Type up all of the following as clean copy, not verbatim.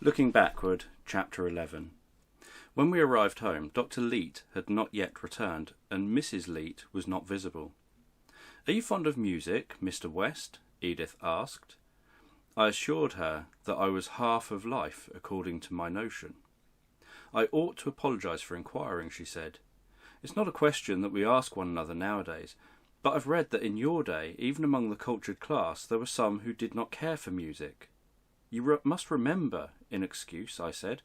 Looking backward, Chapter 11. When we arrived home, Dr. Leete had not yet returned, and Mrs. Leete was not visible. "Are you fond of music, Mr. West?" Edith asked. I assured her that I was half of life, according to my notion. "I ought to apologise for inquiring," she said. "It's not a question that we ask one another nowadays, but I've read that in your day, even among the cultured class, there were some who did not care for music." "You must remember," in excuse, I said,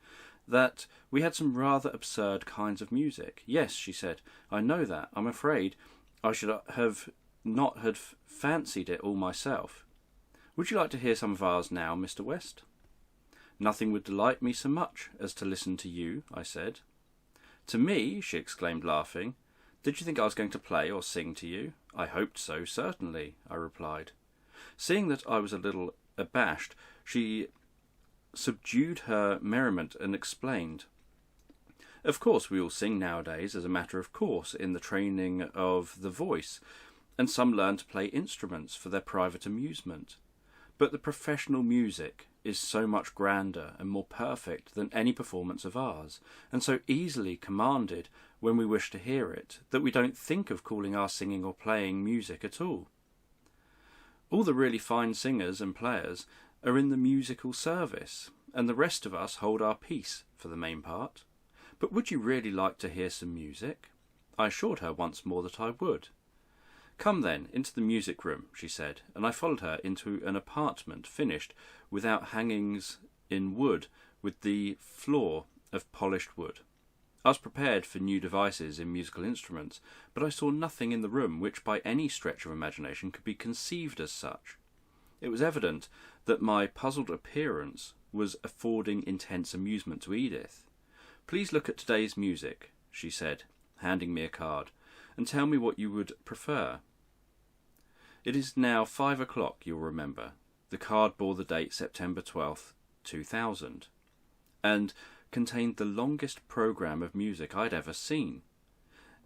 "that we had some rather absurd kinds of music." "Yes," she said, "I know that. I'm afraid I should not have fancied it all myself. Would you like to hear some of ours now, Mr. West?" "Nothing would delight me so much as to listen to you," I said. "To me?" she exclaimed, laughing. "Did you think I was going to play or sing to you?" "I hoped so, certainly," I replied. Seeing that I was a little abashed, she subdued her merriment and explained. "Of course we all sing nowadays as a matter of course in the training of the voice, and some learn to play instruments for their private amusement. But the professional music is so much grander and more perfect than any performance of ours, and so easily commanded when we wish to hear it, that we don't think of calling our singing or playing music at all. All the really fine singers and players are in the musical service, and the rest of us hold our peace for the main part. But would you really like to hear some music?" I assured her once more that I would. "Come then, into the music room," she said, and I followed her into an apartment finished without hangings in wood, with the floor of polished wood. I was prepared for new devices in musical instruments, but I saw nothing in the room which by any stretch of imagination could be conceived as such. It was evident that my puzzled appearance was affording intense amusement to Edith. "Please look at today's music," she said, handing me a card, "and tell me what you would prefer. It is now 5 o'clock, you'll remember." The card bore the date September 12th, 2000, and contained the longest programme of music I'd ever seen.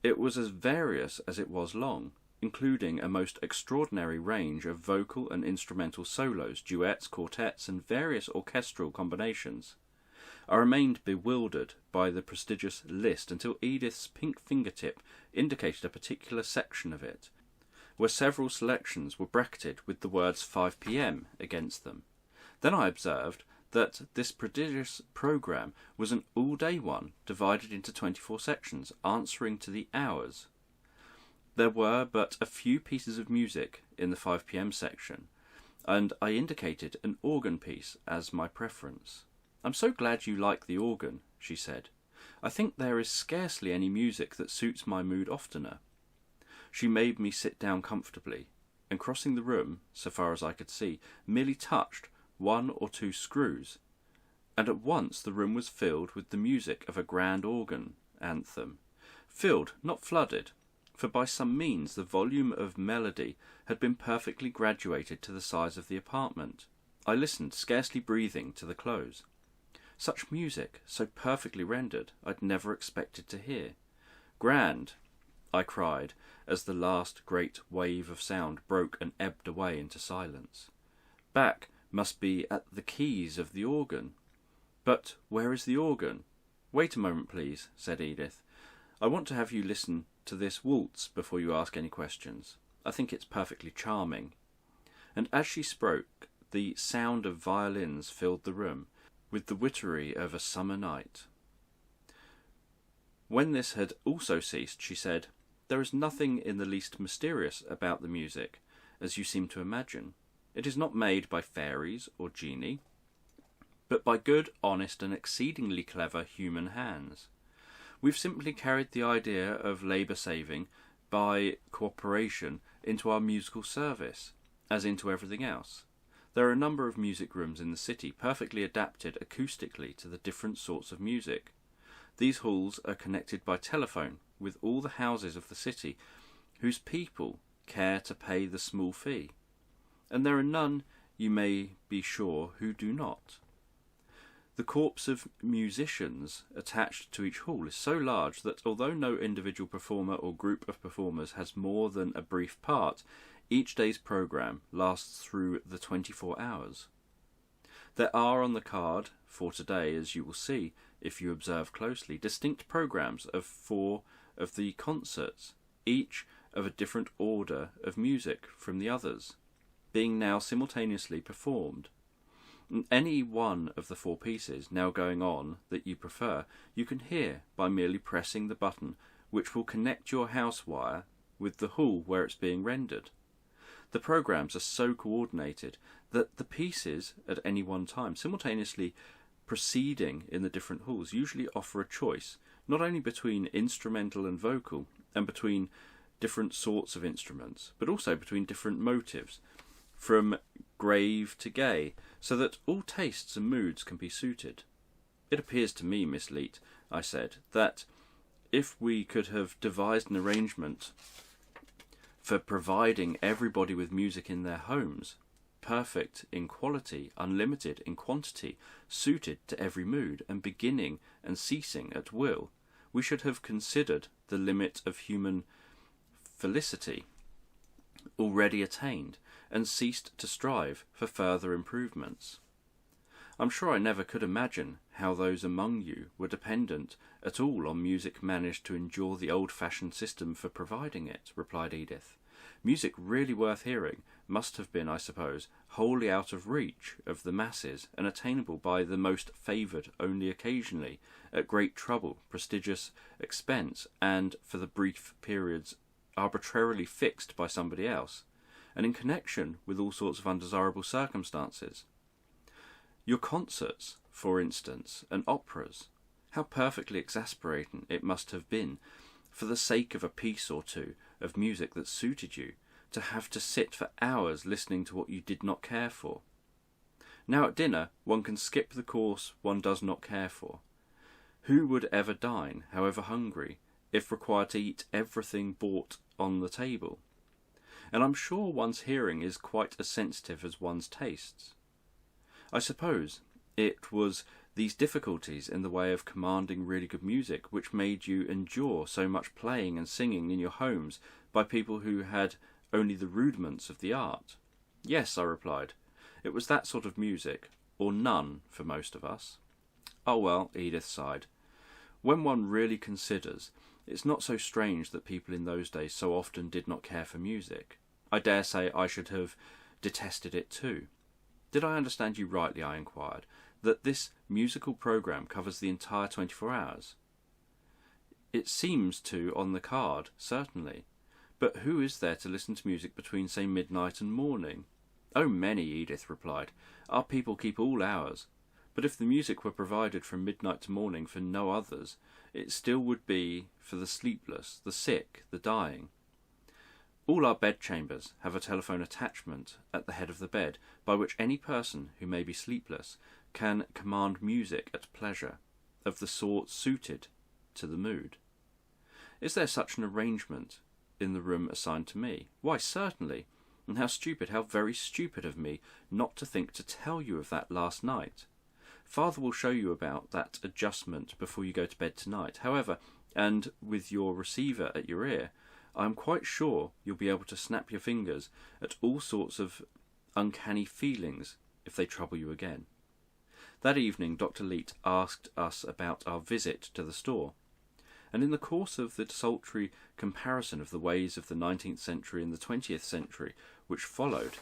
It was as various as it was long, including a most extraordinary range of vocal and instrumental solos, duets, quartets, and various orchestral combinations. I remained bewildered by the prestigious list until Edith's pink fingertip indicated a particular section of it, where several selections were bracketed with the words 5 p.m. against them. Then I observed that this prodigious programme was an all-day one, divided into 24 sections, answering to the hours. There were but a few pieces of music in the 5 p.m. section, and I indicated an organ piece as my preference. "I'm so glad you like the organ," she said. "I think there is scarcely any music that suits my mood oftener." She made me sit down comfortably, and crossing the room, so far as I could see, merely touched 1 or 2 screws, and at once the room was filled with the music of a grand organ anthem. Filled, not flooded, for by some means the volume of melody had been perfectly graduated to the size of the apartment. I listened, scarcely breathing, to the close. Such music, so perfectly rendered, I'd never expected to hear. "Grand!" I cried, as the last great wave of sound broke and ebbed away into silence. "Bach must be at the keys of the organ. But where is the organ?" "Wait a moment, please," said Edith. "I want to have you listen to this waltz before you ask any questions. I think it's perfectly charming." And as she spoke, the sound of violins filled the room, with the witchery of a summer night. When this had also ceased, she said, "There is nothing in the least mysterious about the music, as you seem to imagine. It is not made by fairies or genii, but by good, honest, and exceedingly clever human hands. We've simply carried the idea of labour-saving by cooperation into our musical service, as into everything else. There are a number of music rooms in the city perfectly adapted acoustically to the different sorts of music. These halls are connected by telephone with all the houses of the city whose people care to pay the small fee, and there are none, you may be sure, who do not. The corps of musicians attached to each hall is so large that although no individual performer or group of performers has more than a brief part, each day's programme lasts through the 24 hours. There are on the card for today, as you will see if you observe closely, distinct programs of 4 of the concerts, each of a different order of music from the others, being now simultaneously performed. Any one of the 4 pieces now going on that you prefer, you can hear by merely pressing the button which will connect your house wire with the hall where it's being rendered. The programs are so coordinated that the pieces at any one time, simultaneously proceeding in the different halls, usually offer a choice, not only between instrumental and vocal, and between different sorts of instruments, but also between different motives, from grave to gay, so that all tastes and moods can be suited. It appears to me, Miss Leet, I said, that if we could have devised an arrangement for providing everybody with music in their homes, perfect in quality, unlimited in quantity, suited to every mood, and beginning and ceasing at will, we should have considered the limit of human felicity already attained, and ceased to strive for further improvements. I'm sure I never could imagine how those among you were dependent at all on music managed to endure the old-fashioned system for providing it, replied Edith. Music really worth hearing must have been, I suppose, wholly out of reach of the masses, and attainable by the most favoured only occasionally, at great trouble, prestigious expense, and for the brief periods arbitrarily fixed by somebody else, and in connection with all sorts of undesirable circumstances. Your concerts, for instance, and operas, how perfectly exasperating it must have been, for the sake of a piece or two of music that suited you, to have to sit for hours listening to what you did not care for. Now at dinner one can skip the course one does not care for. Who would ever dine, however hungry, if required to eat everything bought on the table? And I'm sure one's hearing is quite as sensitive as one's tastes. I suppose it was these difficulties in the way of commanding really good music which made you endure so much playing and singing in your homes by people who had only the rudiments of the art. Yes, I replied. It was that sort of music, or none, for most of us. Oh well, Edith sighed. When one really considers, it's not so strange that people in those days so often did not care for music. I dare say I should have detested it too. Did I understand you rightly, I inquired, that this musical programme covers the entire 24 hours? It seems to on the card, certainly. But who is there to listen to music between, say, midnight and morning? Oh, many, Edith replied. Our people keep all hours. But if the music were provided from midnight to morning for no others, it still would be for the sleepless, the sick, the dying. All our bedchambers have a telephone attachment at the head of the bed, by which any person who may be sleepless can command music at pleasure, of the sort suited to the mood. Is there such an arrangement in the room assigned to me? Why, certainly. And how stupid, how very stupid of me, not to think to tell you of that last night. Father will show you about that adjustment before you go to bed tonight. However, and with your receiver at your ear, I am quite sure you'll be able to snap your fingers at all sorts of uncanny feelings if they trouble you again. That evening Dr. Leet asked us about our visit to the store, and in the course of the desultory comparison of the ways of the 19th century and the 20th century which followed,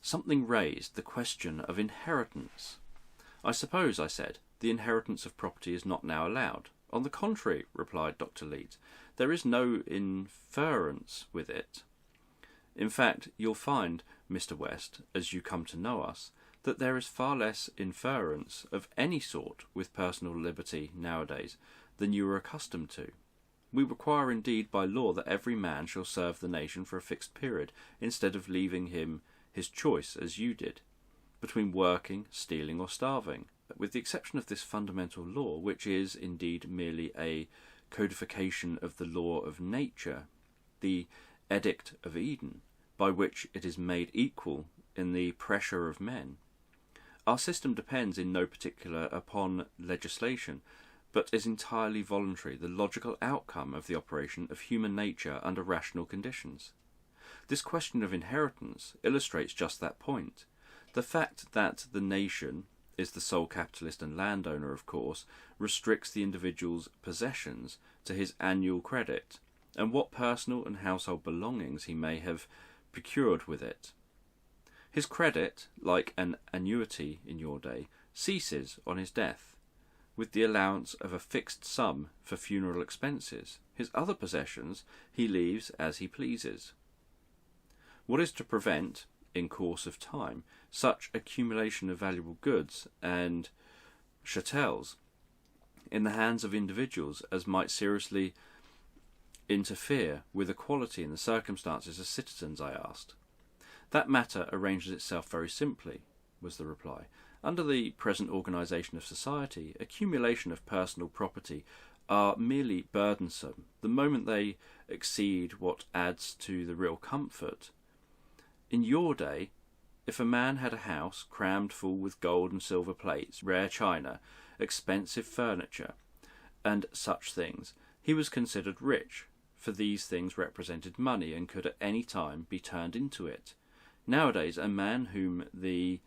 something raised the question of inheritance. I suppose, I said, the inheritance of property is not now allowed. On the contrary, replied Dr. Leet, there is no inference with it. In fact, you'll find, Mr. West, as you come to know us, that there is far less inference of any sort with personal liberty nowadays than you are accustomed to. We require indeed by law that every man shall serve the nation for a fixed period, instead of leaving him his choice, as you did, between working, stealing, or starving. With the exception of this fundamental law, which is indeed merely a codification of the law of nature, the Edict of Eden, by which it is made equal in the pressure of men, our system depends in no particular upon legislation, but is entirely voluntary, the logical outcome of the operation of human nature under rational conditions. This question of inheritance illustrates just that point, The fact that the nation is the sole capitalist and landowner, of course, restricts the individual's possessions to his annual credit, and what personal and household belongings he may have procured with it. His credit, like an annuity in your day, ceases on his death, with the allowance of a fixed sum for funeral expenses. His other possessions he leaves as he pleases. What is to prevent, in course of time, such accumulation of valuable goods and chattels in the hands of individuals as might seriously interfere with equality in the circumstances as citizens? I asked. That matter arranges itself very simply, was the reply. Under the present organisation of society, accumulation of personal property are merely burdensome the moment they exceed what adds to the real comfort. In your day, if a man had a house crammed full with gold and silver plates, rare china, expensive furniture, and such things, he was considered rich, for these things represented money and could at any time be turned into it. Nowadays, a man whom the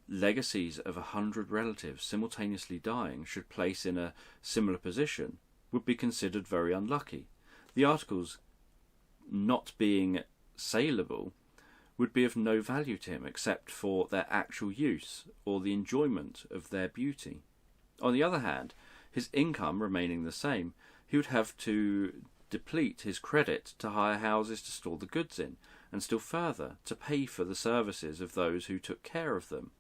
legacies of 100 relatives simultaneously dying should place in a similar position would be considered very unlucky. The articles not being saleable would be of no value to him except for their actual use or the enjoyment of their beauty. On the other hand, his income remaining the same, he would have to deplete his credit to hire houses to store the goods in, and still further to pay for the services of those who took care of them.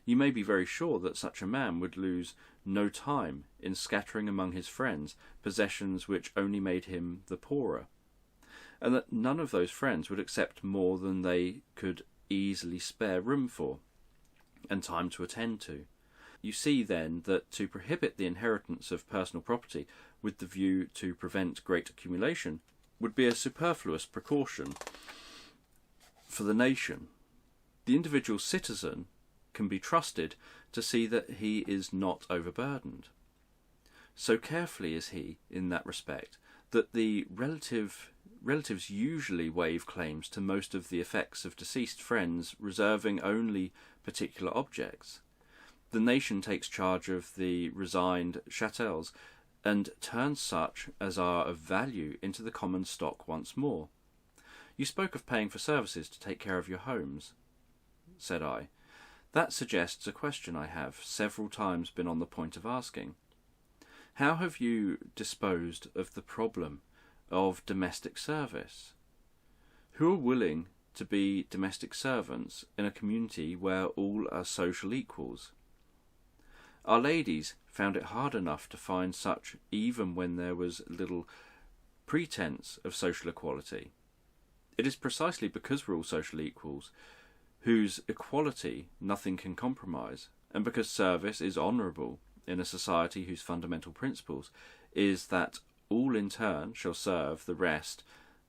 You may be very sure that such a man would lose no time in scattering among his friends possessions which only made him the poorer, and that none of those friends would accept more than they could easily spare room for and time to attend to. You see then that to prohibit the inheritance of personal property with the view to prevent great accumulation would be a superfluous precaution for the nation. The individual citizen can be trusted to see that he is not overburdened. So carefully is he in that respect that the relatives usually waive claims to most of the effects of deceased friends, reserving only particular objects. The nation takes charge of the resigned chattels and turns such as are of value into the common stock once more. You spoke of paying for services to take care of your homes, said I. That suggests a question I have several times been on the point of asking. How have you disposed of the problem of domestic service? Who are willing to be domestic servants in a community where all are social equals? Our ladies found it hard enough to find such even when there was little pretence of social equality. It is precisely because we're all social equals, whose equality nothing can compromise, and because service is honourable in a society whose fundamental principles is that all in turn shall serve the rest,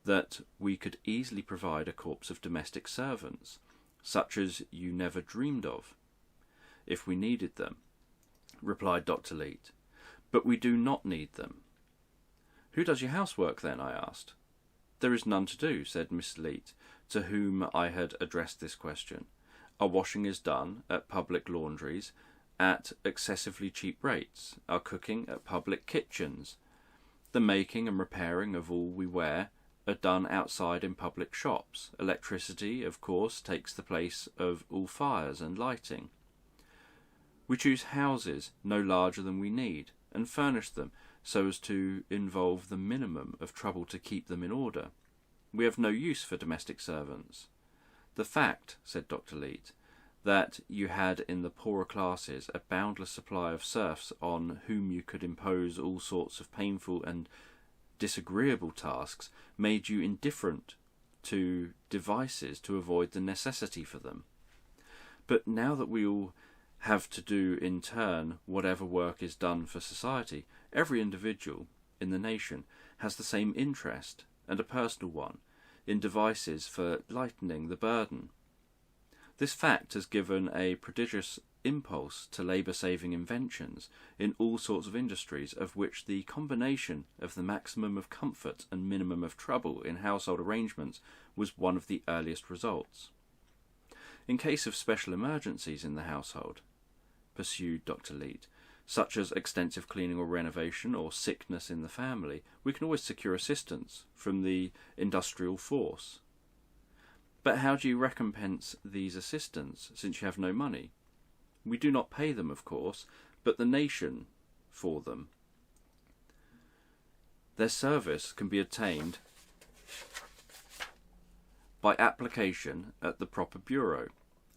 that we could easily provide a corps of domestic servants, such as you never dreamed of, if we needed them, replied Dr. Leete. But we do not need them. Who does your housework then? I asked. There is none to do, said Miss Leete, to whom I had addressed this question. Our washing is done at public laundries at excessively cheap rates, our cooking at public kitchens. The making and repairing of all we wear are done outside in public shops. Electricity, of course, takes the place of all fires and lighting. We choose houses no larger than we need, and furnish them so as to involve the minimum of trouble to keep them in order. We have no use for domestic servants. The fact, said Dr. Leete, that you had in the poorer classes a boundless supply of serfs on whom you could impose all sorts of painful and disagreeable tasks made you indifferent to devices to avoid the necessity for them. But now that we all have to do in turn whatever work is done for society, every individual in the nation has the same interest, and a personal one, in devices for lightening the burden. This fact has given a prodigious impulse to labour-saving inventions in all sorts of industries, of which the combination of the maximum of comfort and minimum of trouble in household arrangements was one of the earliest results. In case of special emergencies in the household, pursued Dr. Leet, such as extensive cleaning or renovation or sickness in the family, we can always secure assistance from the industrial force. But how do you recompense these assistants, since you have no money? We do not pay them, of course, but the nation for them. Their service can be obtained by application at the proper bureau,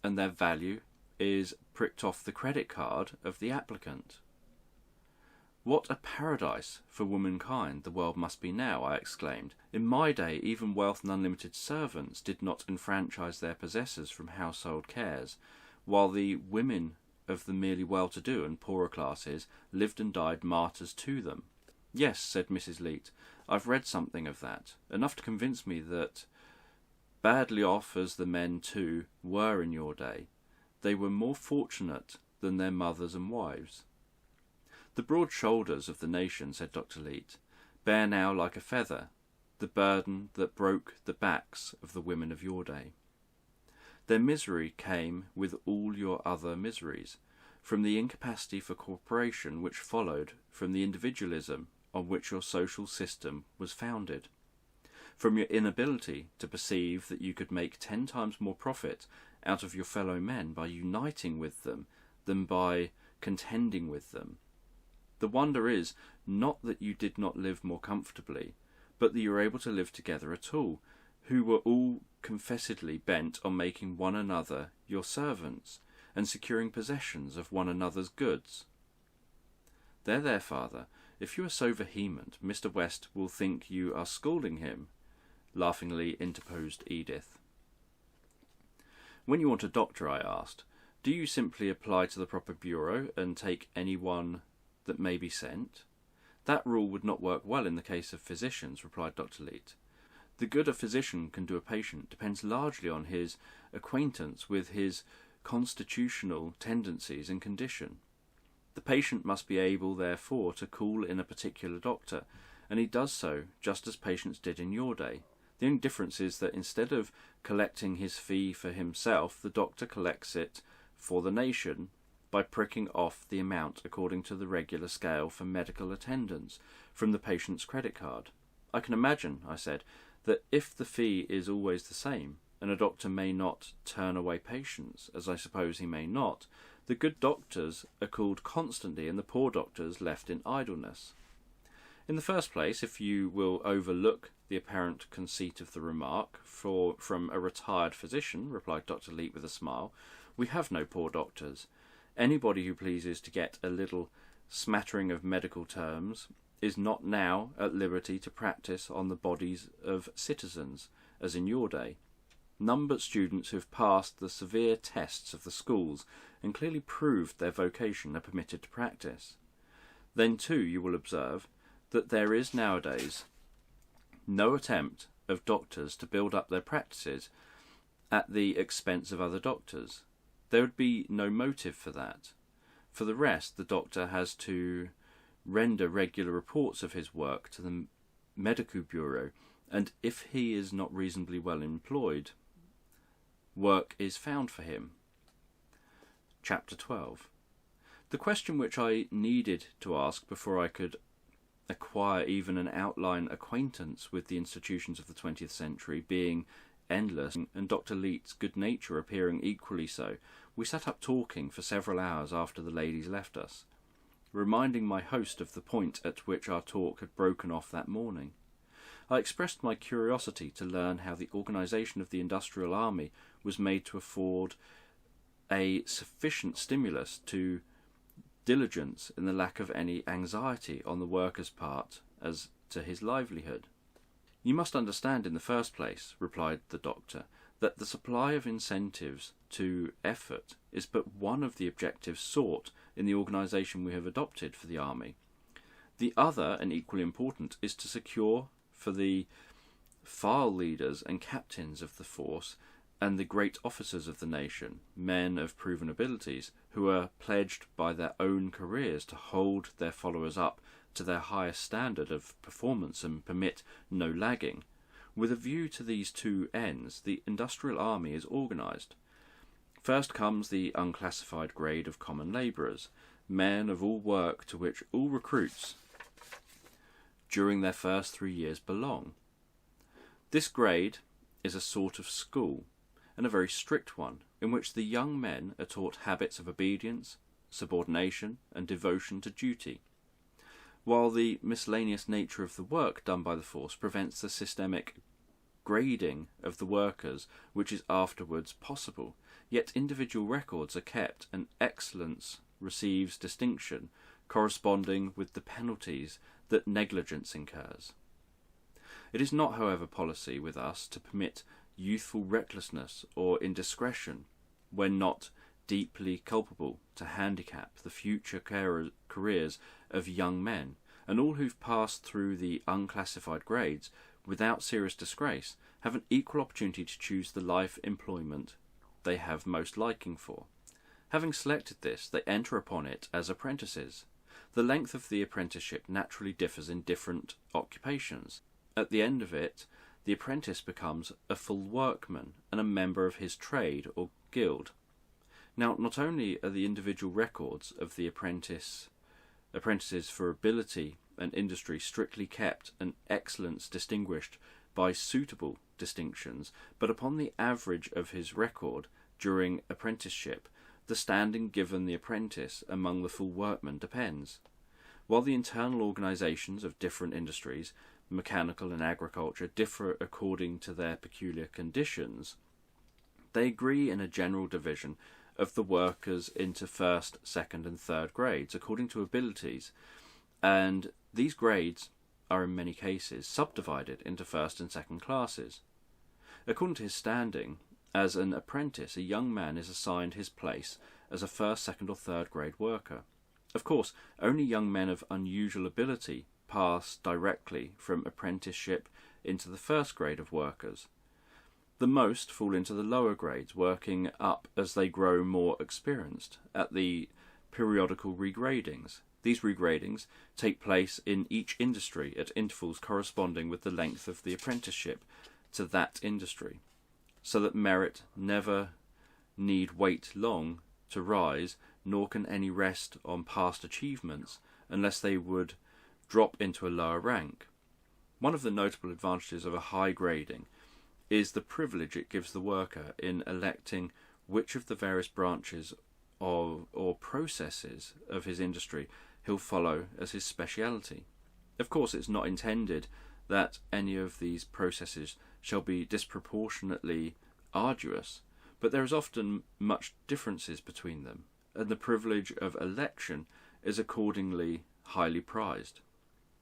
and their value is pricked off the credit card of the applicant. What a paradise for womankind the world must be now, I exclaimed. In my day, even wealth and unlimited servants did not enfranchise their possessors from household cares, while the women of the merely well-to-do and poorer classes lived and died martyrs to them. Yes, said Mrs. Leet, I've read something of that, enough to convince me that, badly off as the men too were in your day, they were more fortunate than their mothers and wives. The broad shoulders of the nation, said Dr. Leet, bear now like a feather the burden that broke the backs of the women of your day. Their misery came with all your other miseries, from the incapacity for cooperation which followed from the individualism on which your social system was founded, from your inability to perceive that you could make 10 times more profit out of your fellow men by uniting with them than by contending with them. The wonder is not that you did not live more comfortably, but that you were able to live together at all, who were all confessedly bent on making one another your servants, and securing possessions of one another's goods. There, father, if you are so vehement, Mr. West will think you are scolding him, laughingly interposed Edith. When you want a doctor, I asked, do you simply apply to the proper bureau and take any one that may be sent? That rule would not work well in the case of physicians, replied Dr. Leet. The good a physician can do a patient depends largely on his acquaintance with his constitutional tendencies and condition. The patient must be able, therefore, to call in a particular doctor, and he does so just as patients did in your day. The only difference is that instead of collecting his fee for himself, the doctor collects it for the nation by pricking off the amount according to the regular scale for medical attendance from the patient's credit card. I can imagine, I said, that if the fee is always the same, and a doctor may not turn away patients, as I suppose he may not, the good doctors are called constantly and the poor doctors left in idleness. In the first place, if you will overlook the apparent conceit of the remark, from a retired physician, replied Dr. Leet with a smile, we have no poor doctors. Anybody who pleases to get a little smattering of medical terms is not now at liberty to practice on the bodies of citizens, as in your day. None but students who have passed the severe tests of the schools and clearly proved their vocation are permitted to practice. Then, too, you will observe that there is nowadays no attempt of doctors to build up their practices at the expense of other doctors. There would be no motive for that. For the rest, the doctor has to render regular reports of his work to the medical bureau, and if he is not reasonably well employed, work is found for him. Chapter 12. The question which I needed to ask before I could acquire even an outline acquaintance with the institutions of the 20th century being endless, and Dr. Leet's good nature appearing equally so, we sat up talking for several hours after the ladies left us, reminding my host of the point at which our talk had broken off that morning. I expressed my curiosity to learn how the organisation of the industrial army was made to afford a sufficient stimulus to diligence in the lack of any anxiety on the worker's part as to his livelihood. You must understand in the first place, replied the doctor, that the supply of incentives to effort is but one of the objectives sought in the organisation we have adopted for the army. The other, and equally important, is to secure for the file leaders and captains of the force and the great officers of the nation, men of proven abilities, who are pledged by their own careers to hold their followers up to their highest standard of performance and permit no lagging. With a view to these two ends, the industrial army is organised. First comes the unclassified grade of common labourers, men of all work to which all recruits during their first 3 years belong. This grade is a sort of school, and a very strict one, in which the young men are taught habits of obedience, subordination, and devotion to duty, while the miscellaneous nature of the work done by the force prevents the systemic grading of the workers which is afterwards possible. Yet individual records are kept, and excellence receives distinction corresponding with the penalties that negligence incurs. It is not, however, policy with us to permit youthful recklessness or indiscretion, when not deeply culpable, to handicap the future careers of young men, and all who've passed through the unclassified grades without serious disgrace have an equal opportunity to choose the life employment they have most liking for. Having selected this, they enter upon it as apprentices. The length of the apprenticeship naturally differs in different occupations. At the end of it, the apprentice becomes a full workman and a member of his trade or guild. Now, not only are the individual records of the apprentices for ability and industry strictly kept and excellence distinguished by suitable distinctions, but upon the average of his record during apprenticeship, the standing given the apprentice among the full workmen depends. While the internal organisations of different industries, mechanical and agriculture, differ according to their peculiar conditions, they agree in a general division of the workers into first, second and third grades according to abilities, and these grades are in many cases subdivided into first and second classes. According to his standing as an apprentice, a young man is assigned his place as a first, second or third grade worker. Of course, only young men of unusual ability pass directly from apprenticeship into the first grade of workers. The most fall into the lower grades, working up as they grow more experienced at the periodical regradings. These regradings take place in each industry at intervals corresponding with the length of the apprenticeship to that industry, so that merit never need wait long to rise, nor can any rest on past achievements unless they would drop into a lower rank. One of the notable advantages of a high grading is the privilege it gives the worker in electing which of the various branches of or processes of his industry he'll follow as his speciality. Of course, it's not intended that any of these processes shall be disproportionately arduous, but there is often much differences between them, and the privilege of election is accordingly highly prized.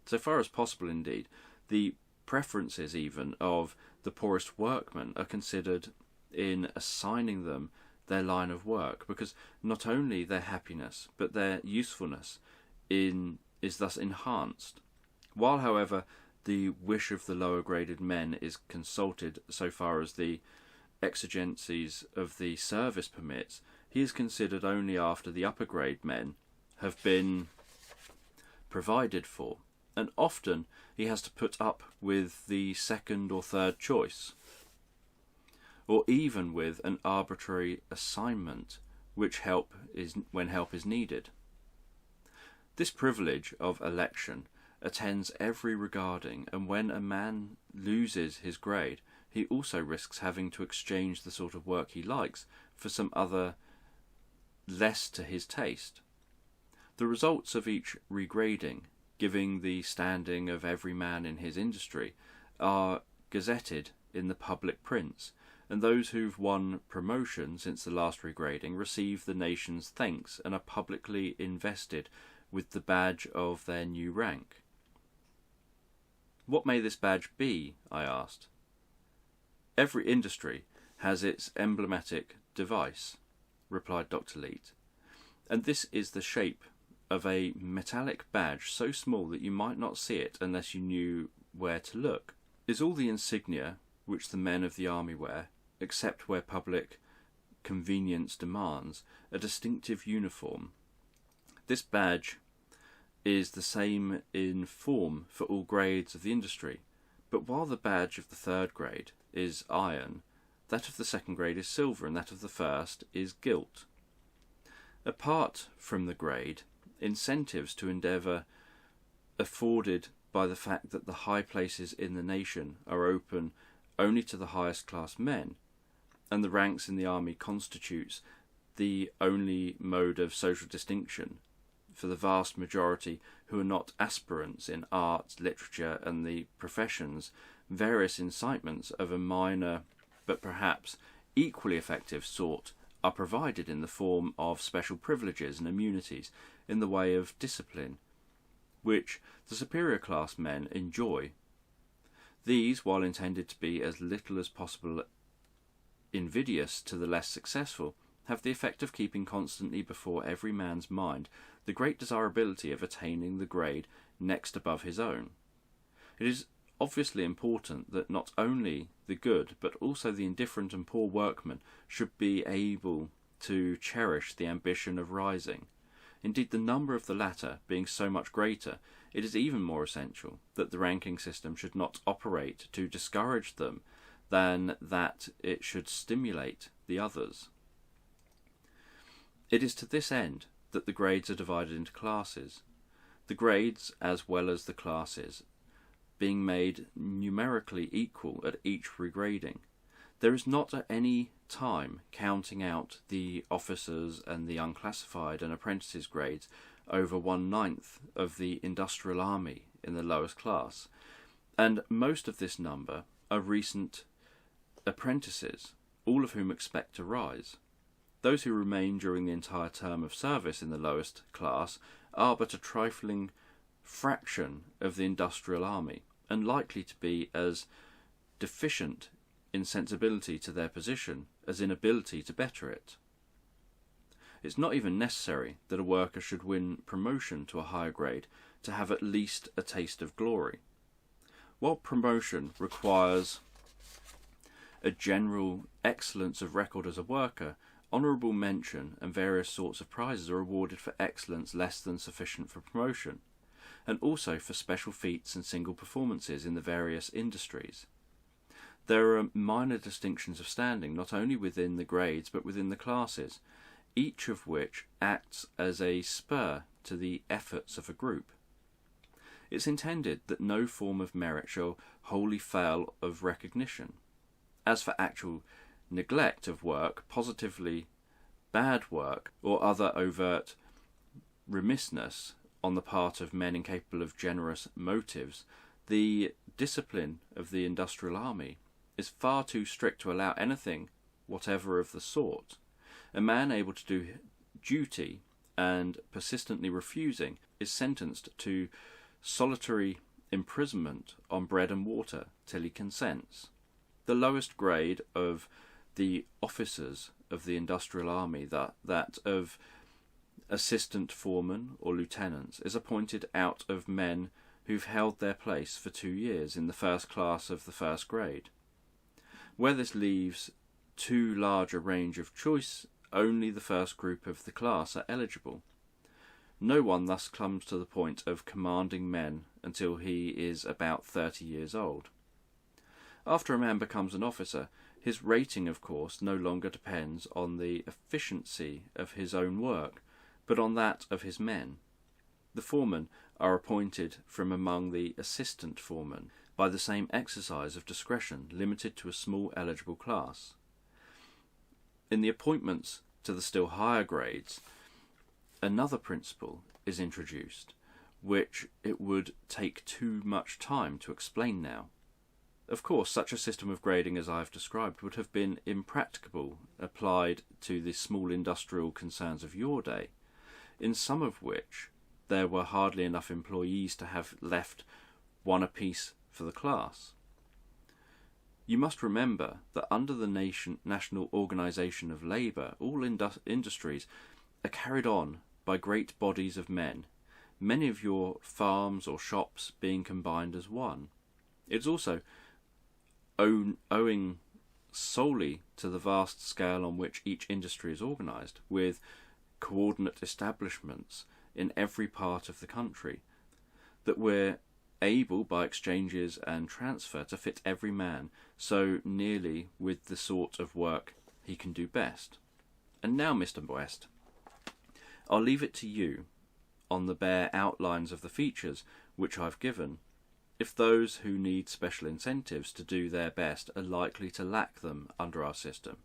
So far as possible, indeed, the preferences even of the poorest workmen are considered in assigning them their line of work, because not only their happiness but their usefulness is thus enhanced. While, however, the wish of the lower graded men is consulted so far as the exigencies of the service permits, he is considered only after the upper grade men have been provided for, and often he has to put up with the second or third choice, or even with an arbitrary assignment when help is needed. This privilege of election attends every regarding, and when a man loses his grade, he also risks having to exchange the sort of work he likes for some other less to his taste. The results of each regrading, giving the standing of every man in his industry, are gazetted in the public prints, and those who've won promotion since the last regrading receive the nation's thanks and are publicly invested with the badge of their new rank. What may this badge be? I asked. Every industry has its emblematic device, replied Dr. Leet, and this is the shape of a metallic badge so small that you might not see it unless you knew where to look. Is all the insignia which the men of the army wear, except where public convenience demands, a distinctive uniform. This badge is the same in form for all grades of the industry, but while the badge of the third grade is iron, that of the second grade is silver, and that of the first is gilt. Apart from the grade, incentives to endeavour afforded by the fact that the high places in the nation are open only to the highest class men, and the ranks in the army constitutes the only mode of social distinction for the vast majority who are not aspirants in art, literature, and the professions. Various incitements of a minor but perhaps equally effective sort are provided in the form of special privileges and immunities in the way of discipline, which the superior class men enjoy. These, while intended to be as little as possible invidious to the less successful, have the effect of keeping constantly before every man's mind the great desirability of attaining the grade next above his own. It is obviously important that not only the good but also the indifferent and poor workman should be able to cherish the ambition of rising. Indeed, the number of the latter being so much greater, it is even more essential that the ranking system should not operate to discourage them than that it should stimulate the others. It is to this end that the grades are divided into classes, the grades as well as the classes being made numerically equal at each regrading. There is not at any time counting out the officers and the unclassified and apprentices grades over 1/9 of the industrial army in the lowest class, and most of this number are recent apprentices, all of whom expect to rise. Those who remain during the entire term of service in the lowest class are but a trifling fraction of the industrial army, and likely to be as deficient in sensibility to their position as in ability to better it. It's not even necessary that a worker should win promotion to a higher grade to have at least a taste of glory. While promotion requires a general excellence of record as a worker, honourable mention and various sorts of prizes are awarded for excellence less than sufficient for promotion, and also for special feats and single performances in the various industries. There are minor distinctions of standing not only within the grades but within the classes, each of which acts as a spur to the efforts of a group. It's intended that no form of merit shall wholly fail of recognition. As for actual neglect of work, positively bad work, or other overt remissness on the part of men incapable of generous motives, the discipline of the industrial army is far too strict to allow anything whatever of the sort. A man able to do duty and persistently refusing is sentenced to solitary imprisonment on bread and water till he consents. The lowest grade of the officers of the industrial army, that of assistant foremen or lieutenants, is appointed out of men who've held their place for 2 years in the first class of the first grade. Where this leaves too large a range of choice, only the first group of the class are eligible. No one thus comes to the point of commanding men until he is about 30 years old. After a man becomes an officer, his rating, of course, no longer depends on the efficiency of his own work, but on that of his men. The foremen are appointed from among the assistant foremen by the same exercise of discretion limited to a small eligible class. In the appointments to the still higher grades, another principle is introduced, which it would take too much time to explain now. Of course, such a system of grading as I have described would have been impracticable applied to the small industrial concerns of your day, in some of which there were hardly enough employees to have left one apiece for the class. You must remember that under the national organisation of labour, all industries are carried on by great bodies of men, many of your farms or shops being combined as one. It's also owing solely to the vast scale on which each industry is organised, with coordinate establishments in every part of the country, that we're able by exchanges and transfer to fit every man so nearly with the sort of work he can do best. And now, Mr. West, I'll leave it to you, on the bare outlines of the features which I've given, if those who need special incentives to do their best are likely to lack them under our system.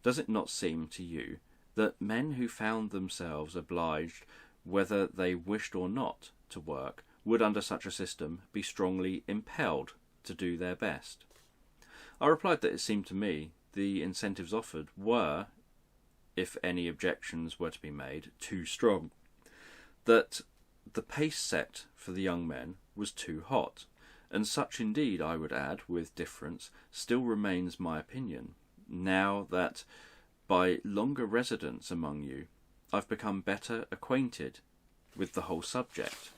Does it not seem to you that men who found themselves obliged, whether they wished or not, to work, would under such a system be strongly impelled to do their best? I replied that it seemed to me the incentives offered were, if any objections were to be made, too strong, that the pace set for the young men was too hot, and such indeed, I would add, with difference, still remains my opinion, now that, by longer residence among you, I've become better acquainted with the whole subject.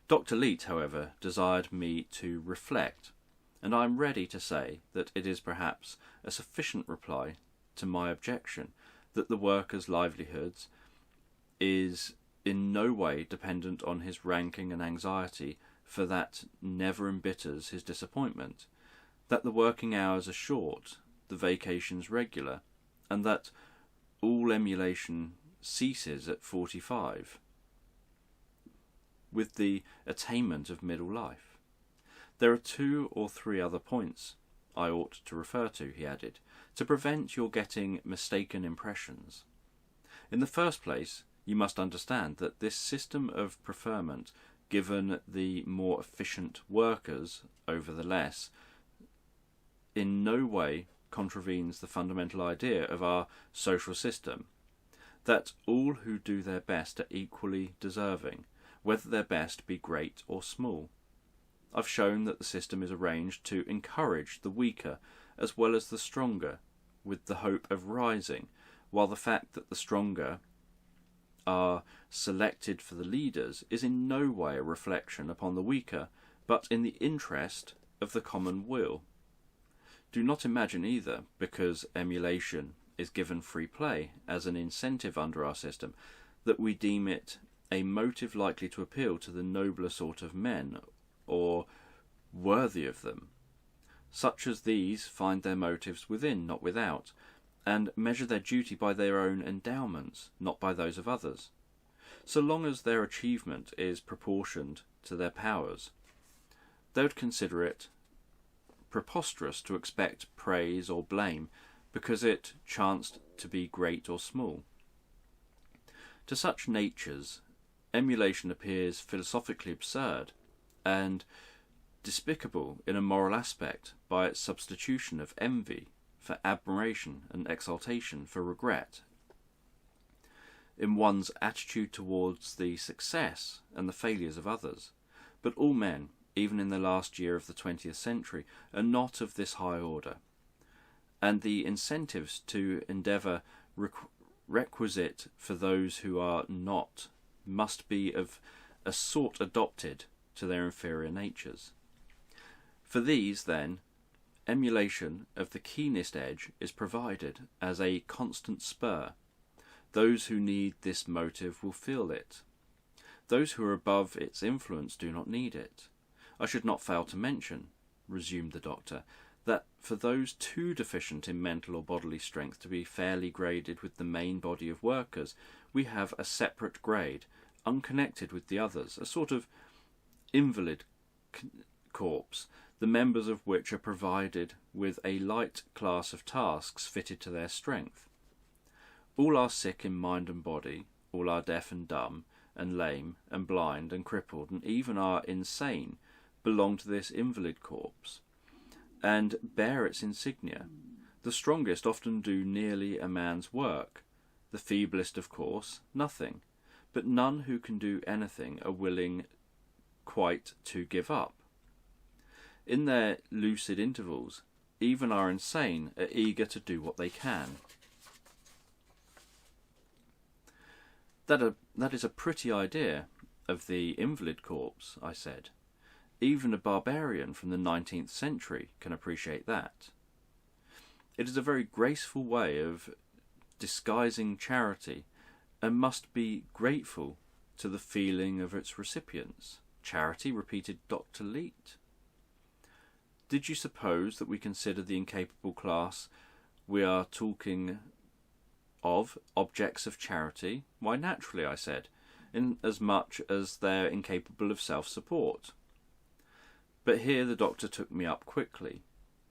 Dr. Leete, however, desired me to reflect, and I am ready to say that it is perhaps a sufficient reply to my objection that the worker's livelihoods is in no way dependent on his ranking and anxiety, for that never embitters his disappointment, that the working hours are short, the vacations regular, and that all emulation ceases at 45, with the attainment of middle life. There are 2 or 3 other points I ought to refer to, he added, to prevent your getting mistaken impressions. In the first place, you must understand that this system of preferment, given the more efficient workers over the less, in no way contravenes the fundamental idea of our social system, that all who do their best are equally deserving, whether their best be great or small. I've shown that the system is arranged to encourage the weaker as well as the stronger, with the hope of rising, while the fact that the stronger are selected for the leaders is in no way a reflection upon the weaker, but in the interest of the common will. Do not imagine either, because emulation is given free play as an incentive under our system, that we deem it a motive likely to appeal to the nobler sort of men, or worthy of them. Such as these find their motives within, not without, and measure their duty by their own endowments, not by those of others. So long as their achievement is proportioned to their powers, they would consider it preposterous to expect praise or blame because it chanced to be great or small. To such natures, emulation appears philosophically absurd and despicable in a moral aspect by its substitution of envy for admiration and exultation for regret, in one's attitude towards the success and the failures of others. But all men, even in the last year of the 20th century, are not of this high order, and the incentives to endeavour requisite for those who are not must be of a sort adopted to their inferior natures. For these, then, emulation of the keenest edge is provided as a constant spur. Those who need this motive will feel it. Those who are above its influence do not need it. I should not fail to mention, resumed the doctor, that for those too deficient in mental or bodily strength to be fairly graded with the main body of workers, we have a separate grade, unconnected with the others, a sort of invalid corps, the members of which are provided with a light class of tasks fitted to their strength. All are sick in mind and body, all are deaf and dumb, and lame, and blind, and crippled, and even are insane, belong to this invalid corps, and bear its insignia. The strongest often do nearly a man's work, the feeblest, of course, nothing, but none who can do anything are willing quite to give up. In their lucid intervals, even our insane are eager to do what they can. That is a pretty idea of the invalid corpse, I said. Even a barbarian from the 19th century can appreciate that. It is a very graceful way of disguising charity, and must be grateful to the feeling of its recipients. Charity, repeated Dr. Leete. Did you suppose that we consider the incapable class we are talking of objects of charity? Why, naturally, I said, inasmuch as they're incapable of self-support. But here the doctor took me up quickly.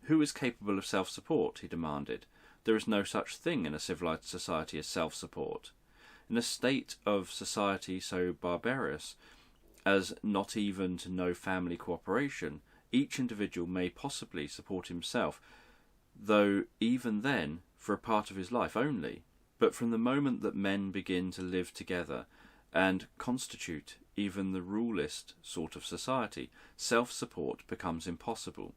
Who is capable of self-support? He demanded. There is no such thing in a civilized society as self-support. In a state of society so barbarous as not even to know family cooperation, each individual may possibly support himself, though even then for a part of his life only. But from the moment that men begin to live together and constitute even the rulest sort of society, self-support becomes impossible.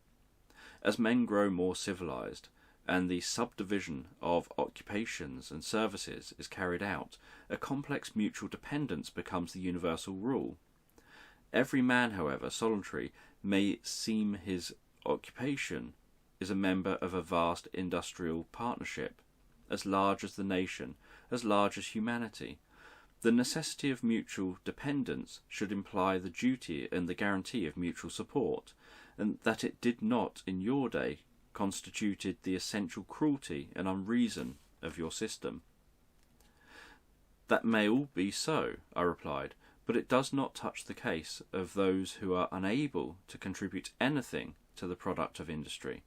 As men grow more civilized, and the subdivision of occupations and services is carried out, a complex mutual dependence becomes the universal rule. Every man, however solitary may seem his occupation, is a member of a vast industrial partnership, as large as the nation, as large as humanity. The necessity of mutual dependence should imply the duty and the guarantee of mutual support, and that it did not in your day constituted the essential cruelty and unreason of your system. That may all be so, I replied, but it does not touch the case of those who are unable to contribute anything to the product of industry.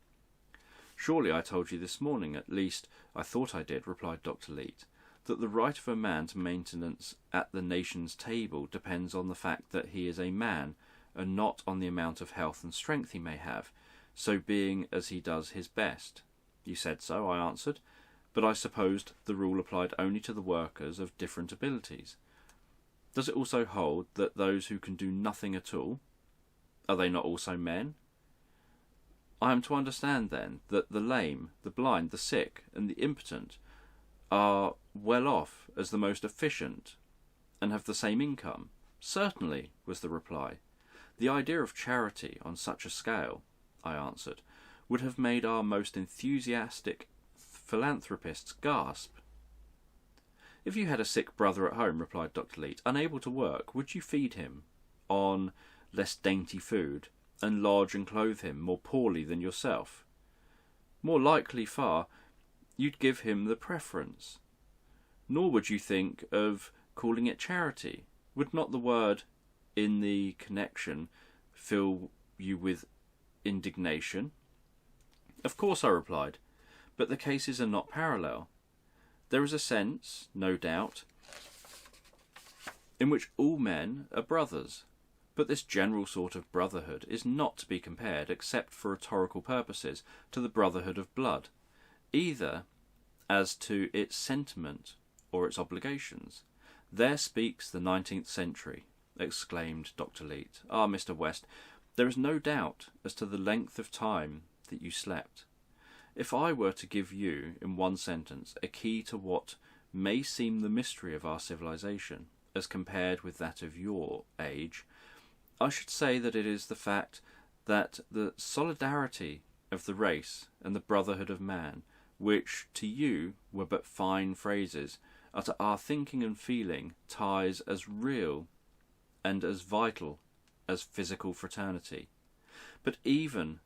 Surely I told you this morning, at least I thought I did, replied Dr. Leete, that the right of a man to maintenance at the nation's table depends on the fact that he is a man, and not on the amount of health and strength he may have, so being as he does his best. You said so, I answered, but I supposed the rule applied only to the workers of different abilities. Does it also hold that those who can do nothing at all, are they not also men? I am to understand, then, that the lame, the blind, the sick, and the impotent are well off as the most efficient, and have the same income? Certainly, was the reply. The idea of charity on such a scale, I answered, would have made our most enthusiastic philanthropists gasp. If you had a sick brother at home, replied Dr. Leete, unable to work, would you feed him on less dainty food, and lodge and clothe him more poorly than yourself? More likely far, you'd give him the preference. Nor would you think of calling it charity. Would not the word in the connection fill you with indignation? Of course, I replied, but the cases are not parallel. There is a sense, no doubt, in which all men are brothers, but this general sort of brotherhood is not to be compared, except for rhetorical purposes, to the brotherhood of blood, either as to its sentiment or its obligations. There speaks the 19th century, exclaimed Dr. Leete. Ah, Mr. West, there is no doubt as to the length of time that you slept. If I were to give you, in one sentence, a key to what may seem the mystery of our civilization, as compared with that of your age, I should say that it is the fact that the solidarity of the race and the brotherhood of man, which to you were but fine phrases, are to our thinking and feeling ties as real and as vital as physical fraternity. But even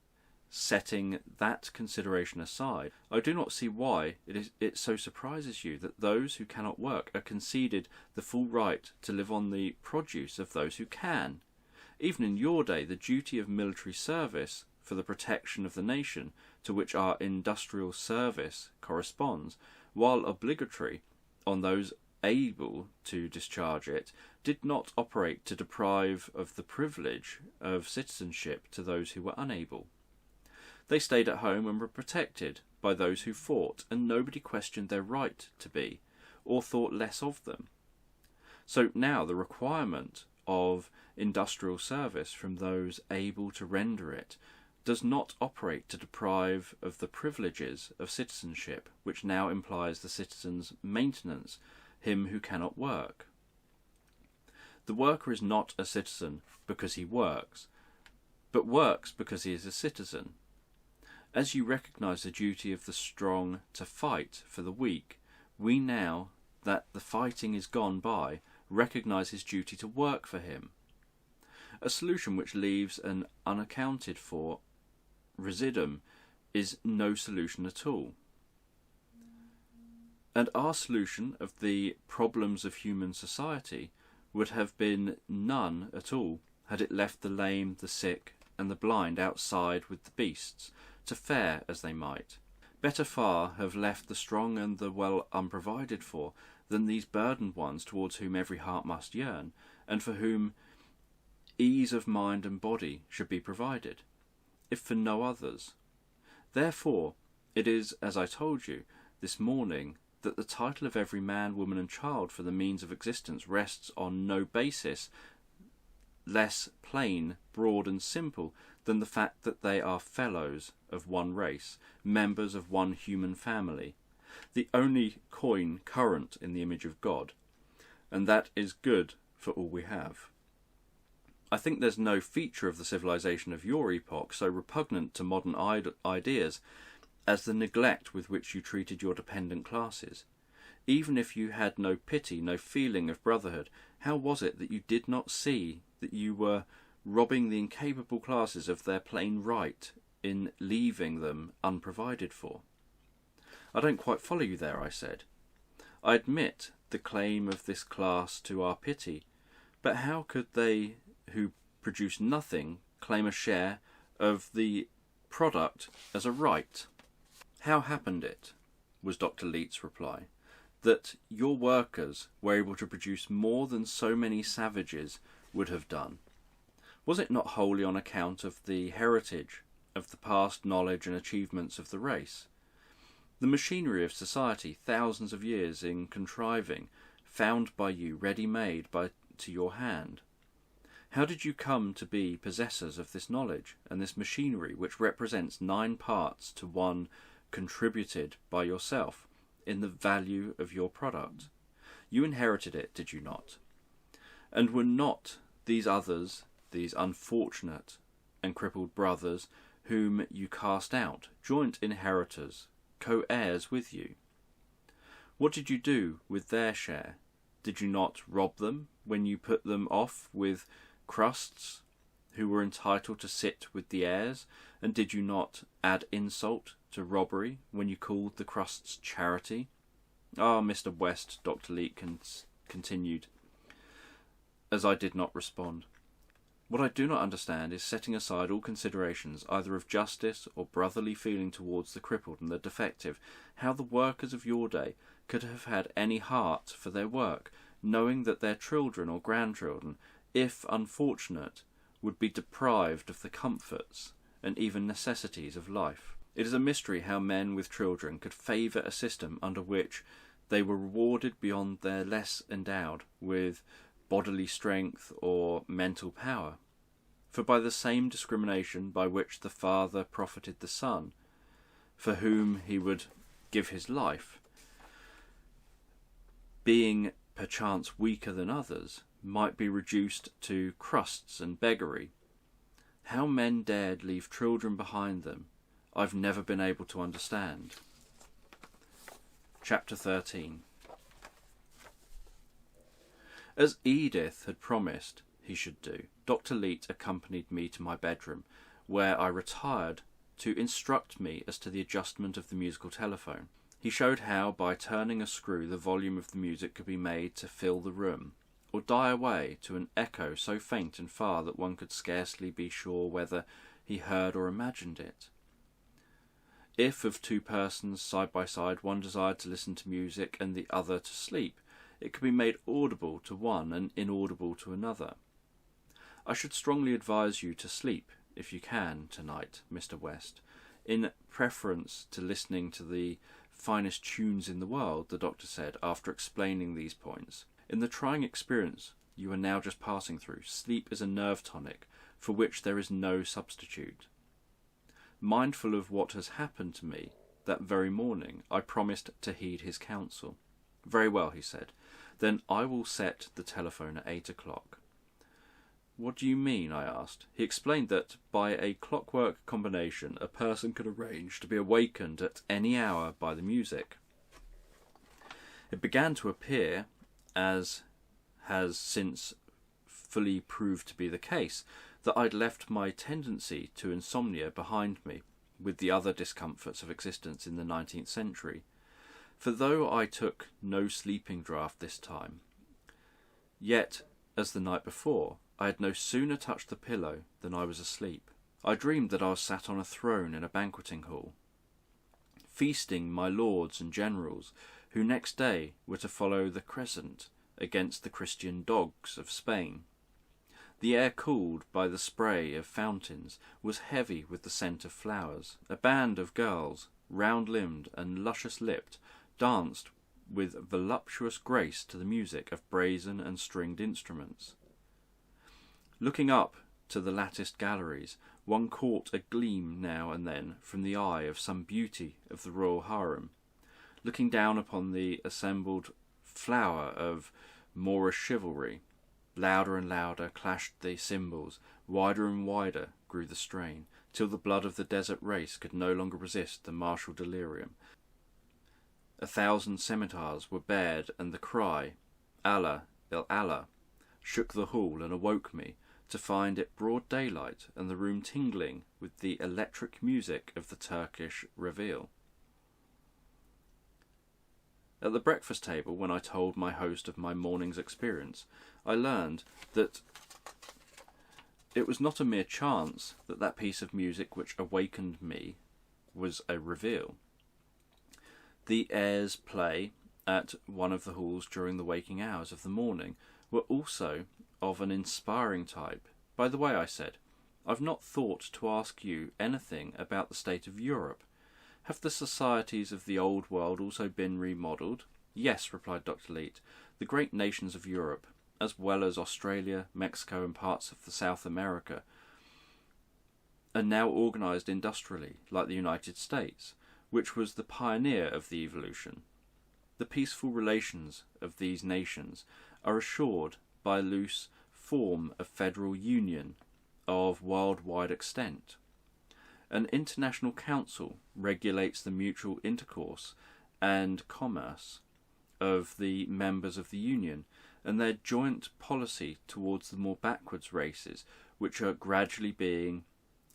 setting that consideration aside, I do not see why it so surprises you that those who cannot work are conceded the full right to live on the produce of those who can. Even in your day, the duty of military service for the protection of the nation, to which our industrial service corresponds, while obligatory on those able to discharge it, did not operate to deprive of the privilege of citizenship to those who were unable. They stayed at home and were protected by those who fought, and nobody questioned their right to be, or thought less of them. So now the requirement of industrial service from those able to render it does not operate to deprive of the privileges of citizenship, which now implies the citizen's maintenance, him who cannot work. The worker is not a citizen because he works, but works because he is a citizen. As you recognise the duty of the strong to fight for the weak, we now that the fighting is gone by, recognise his duty to work for him. A solution which leaves an unaccounted for residuum is no solution at all. And our solution of the problems of human society would have been none at all had it left the lame, the sick, and the blind outside with the beasts, to fare as they might. Better far have left the strong and the well unprovided for than these burdened ones towards whom every heart must yearn, and for whom ease of mind and body should be provided, if for no others. Therefore, it is, as I told you this morning, that the title of every man, woman, and child for the means of existence rests on no basis less plain, broad, and simple than the fact that they are fellows of one race, members of one human family, the only coin current in the image of God, and that is good for all we have. I think there's no feature of the civilization of your epoch so repugnant to modern ideas as the neglect with which you treated your dependent classes. Even if you had no pity, no feeling of brotherhood, how was it that you did not see that you were robbing the incapable classes of their plain right in leaving them unprovided for? I don't quite follow you there, I said. I admit the claim of this class to our pity, but how could they who produce nothing claim a share of the product as a right? How happened it, was Dr. Leet's reply, that your workers were able to produce more than so many savages would have done? Was it not wholly on account of the heritage of the past knowledge and achievements of the race? The machinery of society, thousands of years in contriving, found by you ready-made to your hand. How did you come to be possessors of this knowledge and this machinery which represents 9 parts to 1 contributed by yourself in the value of your product? You inherited it, did you not? And were not these others, these unfortunate and crippled brothers whom you cast out, joint inheritors, co-heirs with you? What did you do with their share? Did you not rob them when you put them off with crusts who were entitled to sit with the heirs? And did you not add insult to robbery when you called the crusts charity? Ah, Mr. West, Dr. Leet continued, as I did not respond. What I do not understand is, setting aside all considerations either of justice or brotherly feeling towards the crippled and the defective, how the workers of your day could have had any heart for their work, knowing that their children or grandchildren, if unfortunate, would be deprived of the comforts and even necessities of life. It is a mystery how men with children could favour a system under which they were rewarded beyond their less endowed with bodily strength or mental power. For by the same discrimination by which the father profited the son, for whom he would give his life, being perchance weaker than others, might be reduced to crusts and beggary. How men dared leave children behind them, I've never been able to understand. Chapter 13. As Edith had promised he should do, Dr. Leet accompanied me to my bedroom, where I retired to instruct me as to the adjustment of the musical telephone. He showed how, by turning a screw, the volume of the music could be made to fill the room, or die away to an echo so faint and far that one could scarcely be sure whether he heard or imagined it. If of 2 persons side by side one desired to listen to music and the other to sleep, it could be made audible to one and inaudible to another. I should strongly advise you to sleep, if you can, tonight, Mr. West, in preference to listening to the finest tunes in the world, the doctor said, after explaining these points. In the trying experience you are now just passing through, sleep is a nerve tonic for which there is no substitute. Mindful of what has happened to me that very morning, I promised to heed his counsel. Very well, he said. Then I will set the telephone at 8 o'clock. What do you mean? I asked. He explained that by a clockwork combination a person could arrange to be awakened at any hour by the music. It began to appear as has since fully proved to be the case, that I'd left my tendency to insomnia behind me with the other discomforts of existence in the 19th century. For though I took no sleeping draught this time, yet, as the night before, I had no sooner touched the pillow than I was asleep. I dreamed that I was sat on a throne in a banqueting hall, feasting my lords and generals, who next day were to follow the crescent against the Christian dogs of Spain. The air, cooled by the spray of fountains, was heavy with the scent of flowers. A band of girls, round-limbed and luscious-lipped, danced with voluptuous grace to the music of brazen and stringed instruments. Looking up to the latticed galleries, one caught a gleam now and then from the eye of some beauty of the royal harem. Looking down upon the assembled flower of Moorish chivalry, louder and louder clashed the cymbals, wider and wider grew the strain, till the blood of the desert race could no longer resist the martial delirium. 1,000 scimitars were bared, and the cry, Allah, il Allah, shook the hall and awoke me, to find it broad daylight and the room tingling with the electric music of the Turkish reveille. At the breakfast table, when I told my host of my morning's experience, I learned that it was not a mere chance that that piece of music which awakened me was a reveille. The airs play at one of the halls during the waking hours of the morning were also of an inspiring type. By the way, I said, I've not thought to ask you anything about the state of Europe. Have the societies of the old world also been remodelled? Yes, replied Dr. Leete. The great nations of Europe, as well as Australia, Mexico and parts of the South America, are now organised industrially, like the United States, which was the pioneer of the evolution. The peaceful relations of these nations are assured by a loose form of federal union of worldwide extent. An international council regulates the mutual intercourse and commerce of the members of the union, and their joint policy towards the more backwards races, which are gradually being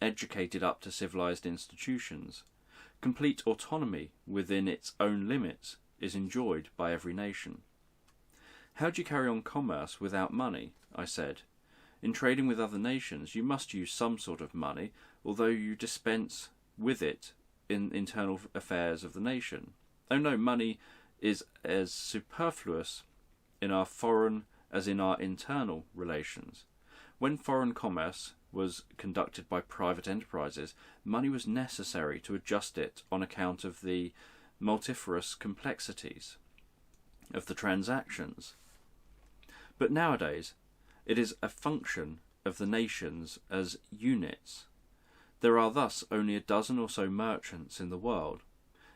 educated up to civilized institutions. Complete autonomy within its own limits is enjoyed by every nation. How do you carry on commerce without money? I said. In trading with other nations, you must use some sort of money, although you dispense with it in internal affairs of the nation. Oh no, money is as superfluous in our foreign as in our internal relations. When foreign commerce was conducted by private enterprises, money was necessary to adjust it on account of the multifarious complexities of the transactions. But nowadays, it is a function of the nations as units. There are thus only a dozen or so merchants in the world,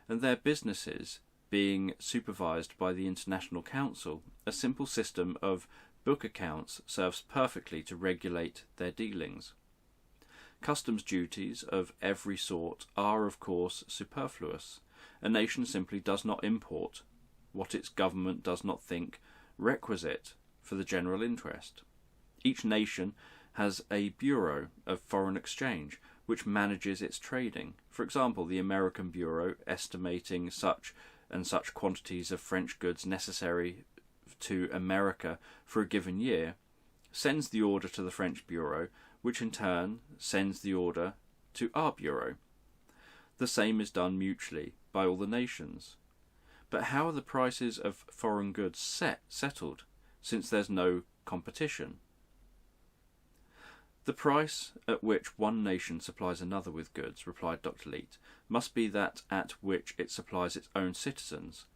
and their businesses being supervised by the International Council, a simple system of book accounts serves perfectly to regulate their dealings. Customs duties of every sort are, of course, superfluous. A nation simply does not import what its government does not think requisite for the general interest. Each nation has a Bureau of Foreign Exchange which manages its trading. For example, the American Bureau, estimating such and such quantities of French goods necessary to America for a given year, sends the order to the French Bureau, which in turn sends the order to our Bureau. The same is done mutually by all the nations. But how are the prices of foreign goods settled, since there's no competition? The price at which one nation supplies another with goods, replied Dr. Leete, must be that at which it supplies its own citizens.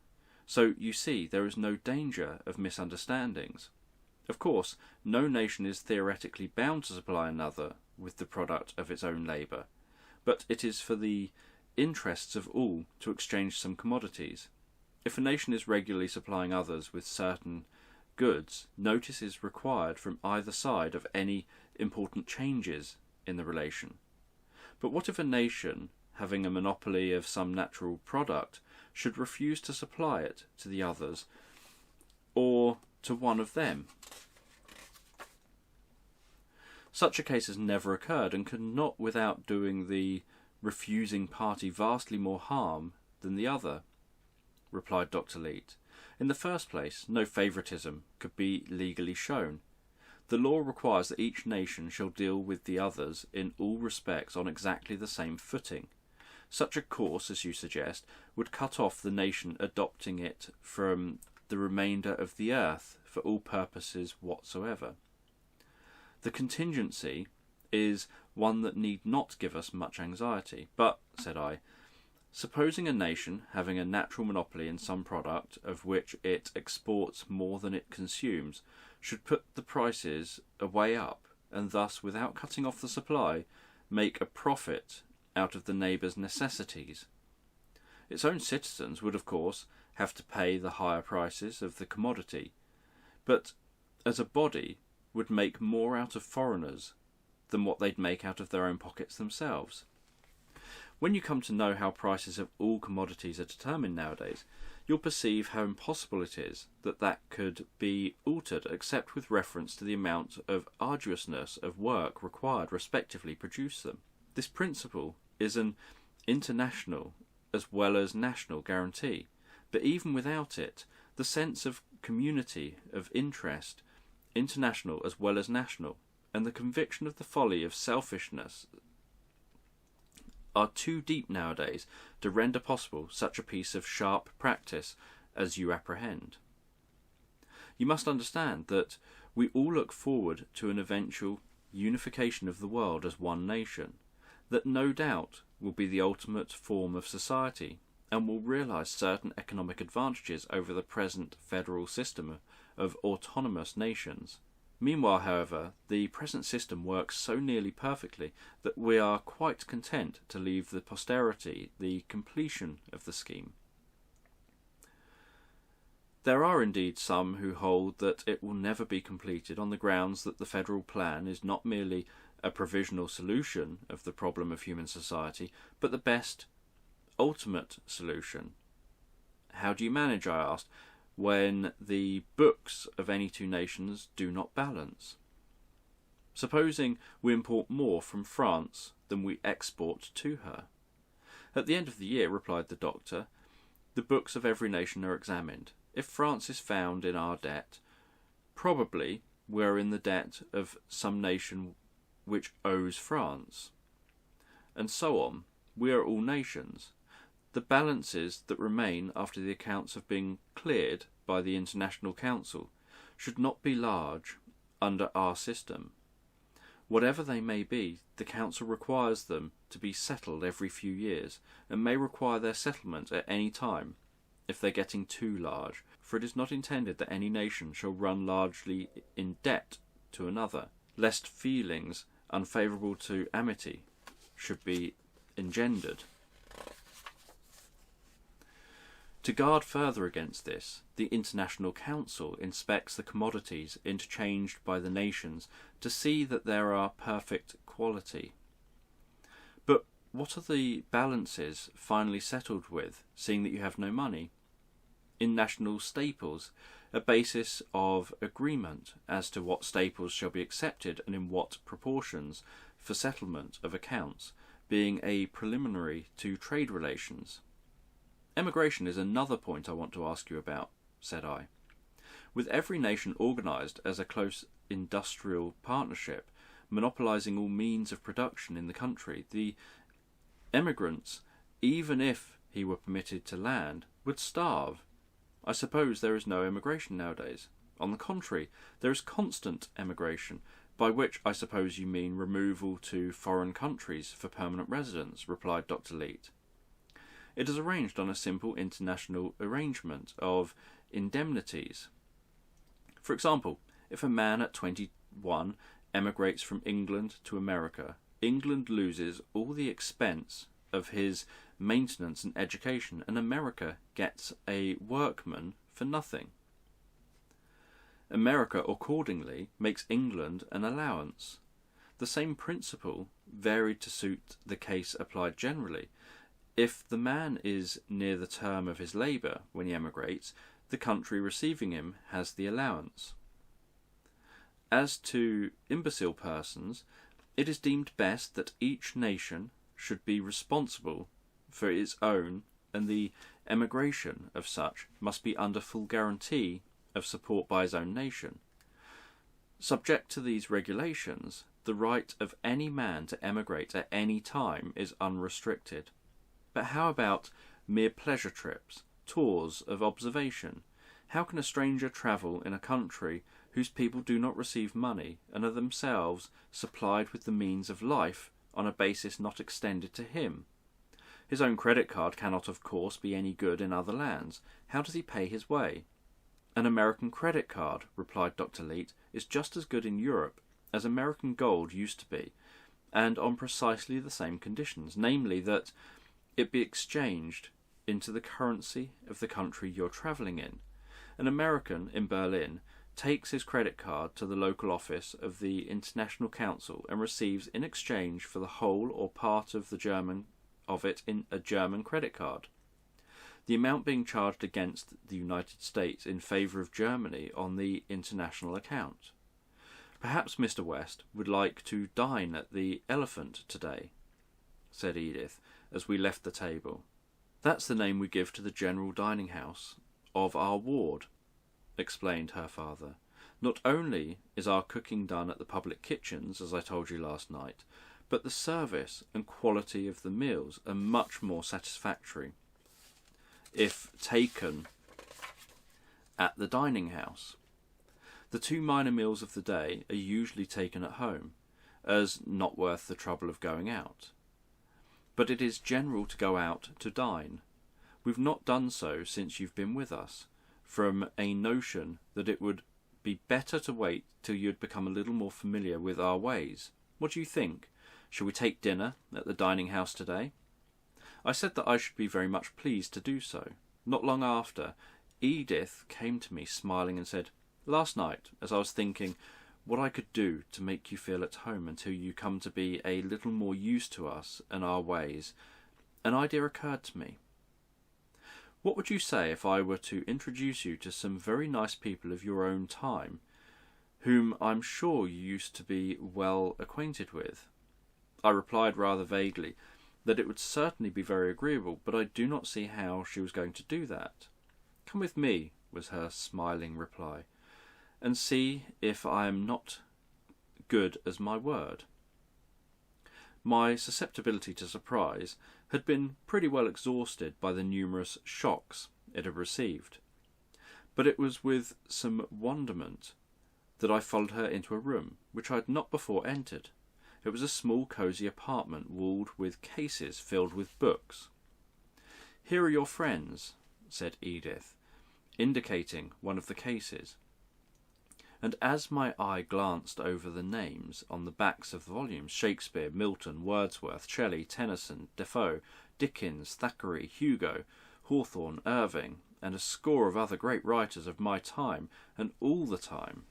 So, you see, there is no danger of misunderstandings. Of course, no nation is theoretically bound to supply another with the product of its own labour, but it is for the interests of all to exchange some commodities. If a nation is regularly supplying others with certain goods, notice is required from either side of any important changes in the relation. But what if a nation, having a monopoly of some natural product, should refuse to supply it to the others, or to one of them. Such a case has never occurred, and could not without doing the refusing party vastly more harm than the other, replied Dr. Leete. In the first place, no favouritism could be legally shown. The law requires that each nation shall deal with the others in all respects on exactly the same footing. Such a course, as you suggest, would cut off the nation adopting it from the remainder of the earth for all purposes whatsoever. The contingency is one that need not give us much anxiety. But, said I, supposing a nation, having a natural monopoly in some product of which it exports more than it consumes, should put the prices away up, and thus, without cutting off the supply, make a profit out of the neighbour's necessities. Its own citizens would, of course, have to pay the higher prices of the commodity, but as a body would make more out of foreigners than what they'd make out of their own pockets themselves. When you come to know how prices of all commodities are determined nowadays, you'll perceive how impossible it is that could be altered except with reference to the amount of arduousness of work required respectively produce them. This principle is an international as well as national guarantee, but even without it, the sense of community of interest, international as well as national, and the conviction of the folly of selfishness are too deep nowadays to render possible such a piece of sharp practice as you apprehend. You must understand that we all look forward to an eventual unification of the world as one nation, that no doubt will be the ultimate form of society, and will realise certain economic advantages over the present federal system of autonomous nations. Meanwhile, however, the present system works so nearly perfectly that we are quite content to leave the posterity the completion of the scheme. There are indeed some who hold that it will never be completed on the grounds that the federal plan is not merely a provisional solution of the problem of human society, but the best ultimate solution. How do you manage, I asked, when the books of any two nations do not balance? Supposing we import more from France than we export to her. At the end of the year, replied the doctor, the books of every nation are examined. If France is found in our debt, probably we are in the debt of some nation which owes France. And so on. We are all nations. The balances that remain after the accounts have been cleared by the International Council should not be large under our system. Whatever they may be, the Council requires them to be settled every few years, and may require their settlement at any time if they're getting too large, for it is not intended that any nation shall run largely in debt to another, lest feelings unfavourable to amity should be engendered. To guard further against this, the International Council inspects the commodities interchanged by the nations to see that there are perfect quality. But what are the balances finally settled with, seeing that you have no money? In national staples, a basis of agreement as to what staples shall be accepted and in what proportions for settlement of accounts, being a preliminary to trade relations. Emigration is another point I want to ask you about, said I. With every nation organised as a close industrial partnership, monopolising all means of production in the country, the emigrants, even if he were permitted to land, would starve. I suppose there is no emigration nowadays. On the contrary, there is constant emigration, by which I suppose you mean removal to foreign countries for permanent residence, replied Dr. Leete. It is arranged on a simple international arrangement of indemnities. For example, if a man at 21 emigrates from England to America, England loses all the expense of his maintenance and education, and America gets a workman for nothing. America accordingly makes England an allowance. The same principle, varied to suit the case applied generally. If the man is near the term of his labour when he emigrates, the country receiving him has the allowance. As to imbecile persons, it is deemed best that each nation should be responsible for its own, and the emigration of such must be under full guarantee of support by his own nation. Subject to these regulations, the right of any man to emigrate at any time is unrestricted. But how about mere pleasure trips, tours of observation? How can a stranger travel in a country whose people do not receive money and are themselves supplied with the means of life on a basis not extended to him? His own credit card cannot, of course, be any good in other lands. How does he pay his way? An American credit card, replied Dr. Leete, is just as good in Europe as American gold used to be, and on precisely the same conditions, namely that it be exchanged into the currency of the country you're travelling in. An American in Berlin takes his credit card to the local office of the International Council and receives in exchange for the whole or part of it in a German credit card. The amount being charged against the United States in favour of Germany on the international account. Perhaps Mr. West would like to dine at the Elephant today, said Edith, as we left the table. That's the name we give to the general dining house of our ward, explained her father. Not only is our cooking done at the public kitchens, as I told you last night, but the service and quality of the meals are much more satisfactory if taken at the dining house. The two minor meals of the day are usually taken at home, as not worth the trouble of going out. But it is general to go out to dine. We've not done so since you've been with us, from a notion that it would be better to wait till you'd become a little more familiar with our ways. What do you think? Shall we take dinner at the dining house today? I said that I should be very much pleased to do so. Not long after, Edith came to me smiling and said, "Last night, as I was thinking what I could do to make you feel at home until you come to be a little more used to us and our ways, an idea occurred to me. What would you say if I were to introduce you to some very nice people of your own time, whom I'm sure you used to be well acquainted with?" I replied rather vaguely that it would certainly be very agreeable, but I do not see how she was going to do that. "Come with me," was her smiling reply, "and see if I am not good as my word." My susceptibility to surprise had been pretty well exhausted by the numerous shocks it had received, but it was with some wonderment that I followed her into a room which I had not before entered. It was a small cosy apartment walled with cases filled with books. "Here are your friends," said Edith, indicating one of the cases. And as my eye glanced over the names on the backs of the volumes, Shakespeare, Milton, Wordsworth, Shelley, Tennyson, Defoe, Dickens, Thackeray, Hugo, Hawthorne, Irving, and a score of other great writers of my time and all the time,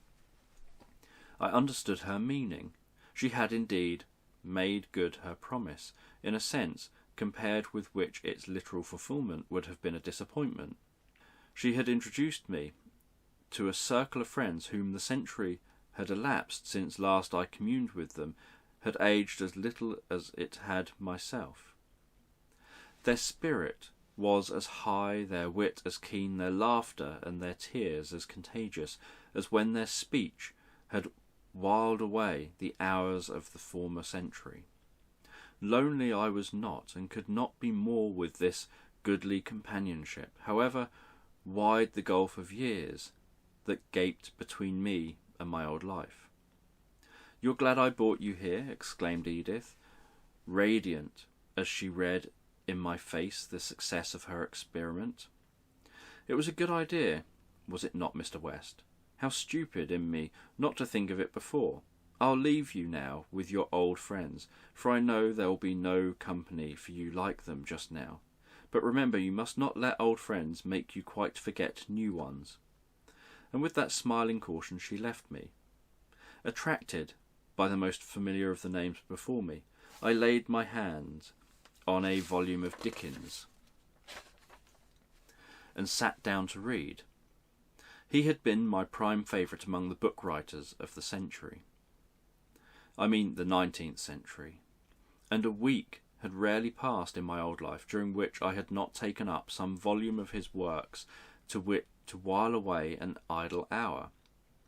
I understood her meaning. She had indeed made good her promise, in a sense compared with which its literal fulfilment would have been a disappointment. She had introduced me to a circle of friends whom the century had elapsed since last I communed with them had aged as little as it had myself. Their spirit was as high, their wit as keen, their laughter and their tears as contagious, as when their speech had whiled away the hours of the former century. Lonely I was not, and could not be more with this goodly companionship, however wide the gulf of years that gaped between me and my old life. "You're glad I brought you here?" exclaimed Edith, radiant as she read in my face the success of her experiment. "It was a good idea, was it not, Mr. West? How stupid in me not to think of it before. I'll leave you now with your old friends, for I know there will be no company for you like them just now. But remember, you must not let old friends make you quite forget new ones." And with that smiling caution she left me. Attracted by the most familiar of the names before me, I laid my hand on a volume of Dickens and sat down to read. He had been my prime favourite among the book writers of the century. I mean the 19th century. And a week had rarely passed in my old life during which I had not taken up some volume of his works to while away an idle hour.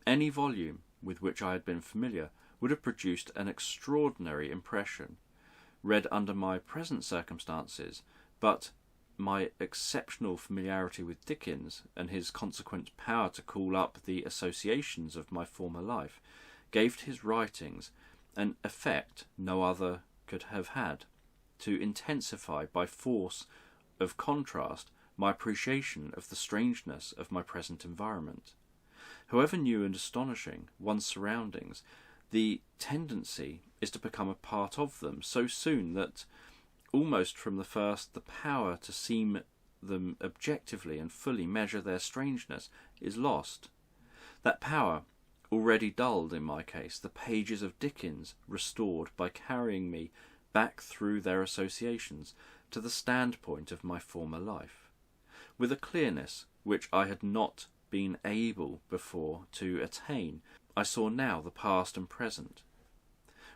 Any volume with which I had been familiar would have produced an extraordinary impression, read under my present circumstances, but my exceptional familiarity with Dickens and his consequent power to call up the associations of my former life gave to his writings an effect no other could have had, to intensify by force of contrast my appreciation of the strangeness of my present environment. However new and astonishing one's surroundings, the tendency is to become a part of them so soon that almost from the first the power to see them objectively and fully measure their strangeness is lost. That power, already dulled in my case, the pages of Dickens restored by carrying me back through their associations to the standpoint of my former life, with a clearness which I had not been able before to attain. I saw now the past and present.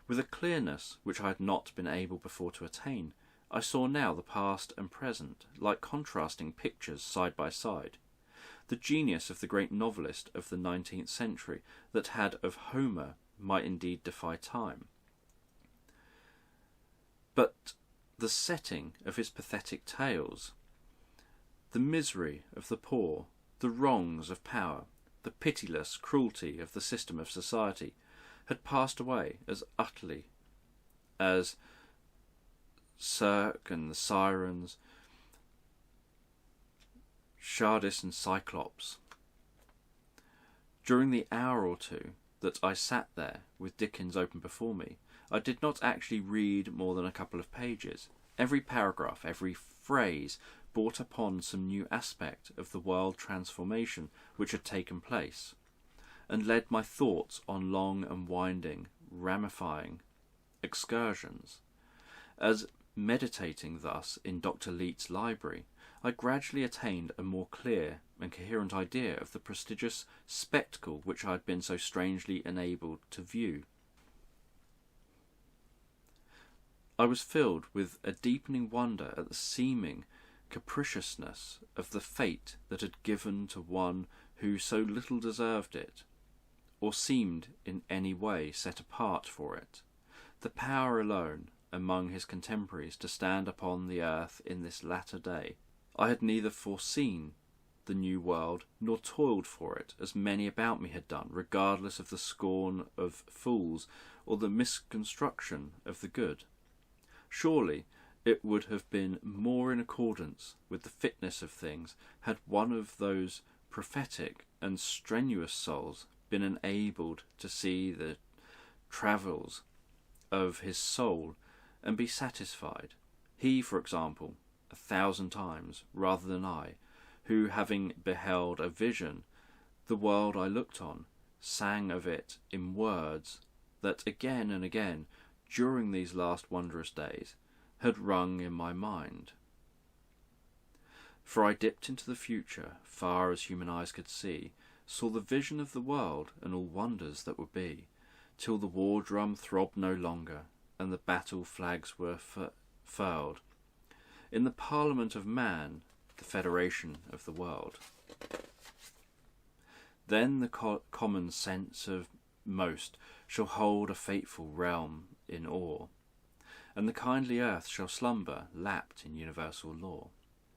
With a clearness which I had not been able before to attain, I saw now the past and present, like contrasting pictures side by side. The genius of the great novelist of the 19th century that had of Homer might indeed defy time. But the setting of his pathetic tales, the misery of the poor, the wrongs of power, the pitiless cruelty of the system of society, had passed away as utterly as Circe and the Sirens, Charybdis and Cyclops. During the hour or two that I sat there with Dickens open before me, I did not actually read more than a couple of pages. Every paragraph, every phrase brought upon some new aspect of the world transformation which had taken place, and led my thoughts on long and winding, ramifying excursions. As meditating thus in Dr. Leet's library, I gradually attained a more clear and coherent idea of the prestigious spectacle which I had been so strangely enabled to view. I was filled with a deepening wonder at the seeming capriciousness of the fate that had given to one who so little deserved it, or seemed in any way set apart for it, the power alone among his contemporaries to stand upon the earth in this latter day. I had neither foreseen the new world nor toiled for it, as many about me had done, regardless of the scorn of fools or the misconstruction of the good. Surely it would have been more in accordance with the fitness of things had one of those prophetic and strenuous souls been enabled to see the travails of his soul and be satisfied. He, for example, 1,000 times, rather than I, who, having beheld a vision, the world I looked on, sang of it in words that again and again, during these last wondrous days, had rung in my mind. For I dipped into the future, far as human eyes could see, saw the vision of the world and all wonders that would be, till the war drum throbbed no longer, and the battle flags were furled. In the Parliament of Man, the Federation of the world. Then the common sense of most shall hold a fateful realm in awe, and the kindly earth shall slumber, lapped in universal law.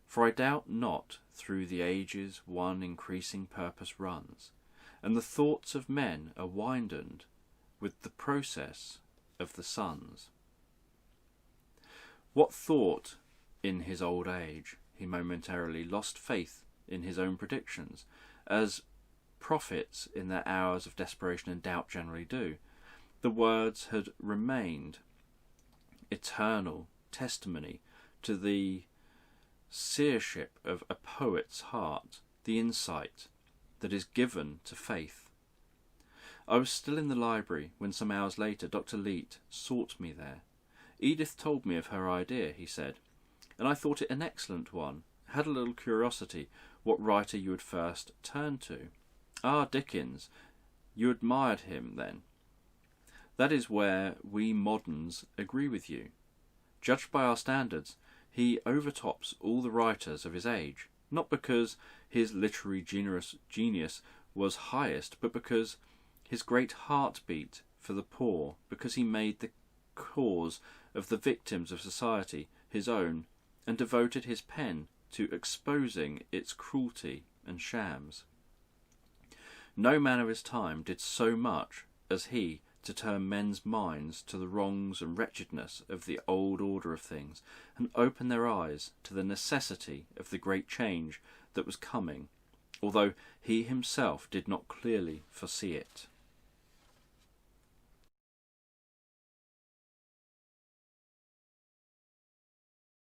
For I doubt not through the ages one increasing purpose runs, and the thoughts of men are widened with the process of the suns. What thought in his old age he momentarily lost faith in his own predictions, as prophets in their hours of desperation and doubt generally do. The words had remained eternal testimony to the seership of a poet's heart, the insight that is given to faith. I was still in the library when some hours later Dr. Leet sought me there. Edith told me of her idea, he said, and I thought it an excellent one. Had a little curiosity what writer you would first turn to. Ah, Dickens, you admired him then. That is where we moderns agree with you. Judged by our standards, he overtops all the writers of his age, not because his literary genius was highest, but because his great heart beat for the poor, because he made the cause of the victims of society his own, and devoted his pen to exposing its cruelty and shams. No man of his time did so much as he to turn men's minds to the wrongs and wretchedness of the old order of things, and open their eyes to the necessity of the great change that was coming, although he himself did not clearly foresee it.